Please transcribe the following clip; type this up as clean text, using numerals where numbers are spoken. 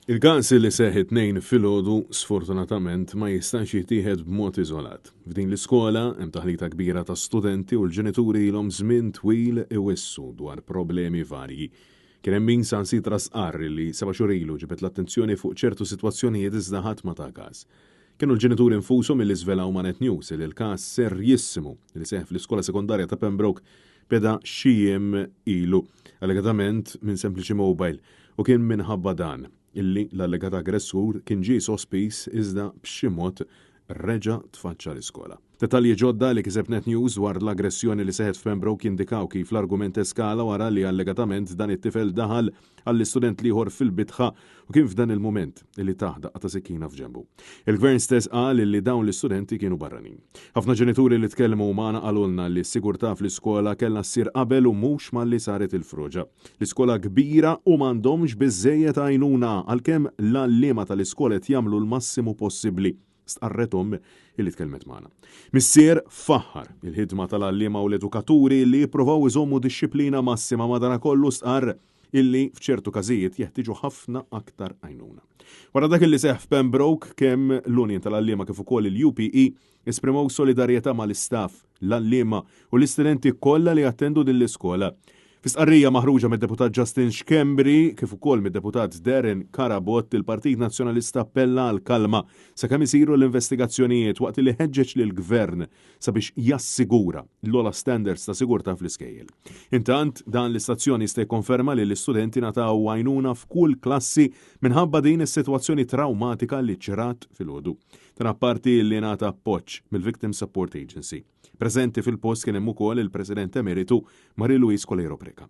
Il-każ li seħħ tnejn filgħodu sfortunatament ma jistax jittieħed b'mod iżolat. F'din l-iskola hemm taħlita kbira ta' studenti u l-ġenituri ilhom żmien twil iwissu dwar problemi varji. Kien hemm min sansitra sqar li seba' xhur ilu ġibet l-attenzjoni fuq ċertu sitwazzjonijiet iżda ħadd ma ta' każ. Kienu l-ġenituri infushom milli żvelaw ma' Net News li l-każ serjissimu li seħħ fl-iskola sekondarja ta' Pembroke beda xi jiem ilu, allegatament minn sempliċi mobile, u kien minħabba dan illi l-allegat aggressur kien ġie sospiż iżda b'xi mod reġa' tfaċċa l-iskola. Detalji ġodda li kiseb Net News dwar l-aggressjoni li seħet f'Pembroke jindikaw kif l-argument eskala wara li allegatament dan it-tifel daħal għall-istudent liħor fil-bitħa u kien f'dan il-moment li taħdaq ta' sikkina f'ġembu. Il-gvern stess qal li dawn l-istudenti kienu barranin. Ħafna ġenituri li tkellmu magħna qalulna li s-sigurtà fl-iskola kellha ssir qabel u mhux malli saret il-froġa. L-iskola kbira u m'għandhomx biżejjed għajnuna għalkemm l-għalliema tal-iskola qed jagħmlu l-massimu possibbli. Stqarrethom illi tkellmet magħna. Missier faħħar il-ħidma tal-għalliema u l-edukaturi li jippruvaw iżommu dixxiplina massima madankollu stqarr illi f'ċertu każijiet jeħtieġu ħafna aktar għajnuna. Wara dak illi seħħ f'Pembroke kemm l-Unjen tal-Għalliema kif ukoll il-UPE esprimew solidarjetà mal-istaff, l-għalliema u l-istudenti kollha li attendu din l-iskola. Fis-qarrija maħruġa mid-deputat Justin Xkembri kif ukoll mid-deputat Darren Karabot, il-Partit Nazzjonalista appella għal kalma sakemm isiru l-investigazzjonijiet waqt li ħeġġeġ lill-Gvern sabiex jassigura l-ogħla standards ta' sigurtà fl-iskejjel. Intant dan l-istazzjoni jista' jikkonferma li l-istudenti nataw għajnuna f'kull klassi minħabba din is-sitwazzjoni trawmatika li ċrat filgħodu. Dan apparti li ngħata appoġġ mill-Victim Support Agency. Preżenti fil-post kien hemm ukoll il-President Emeritu Marie Louise Colero Preca.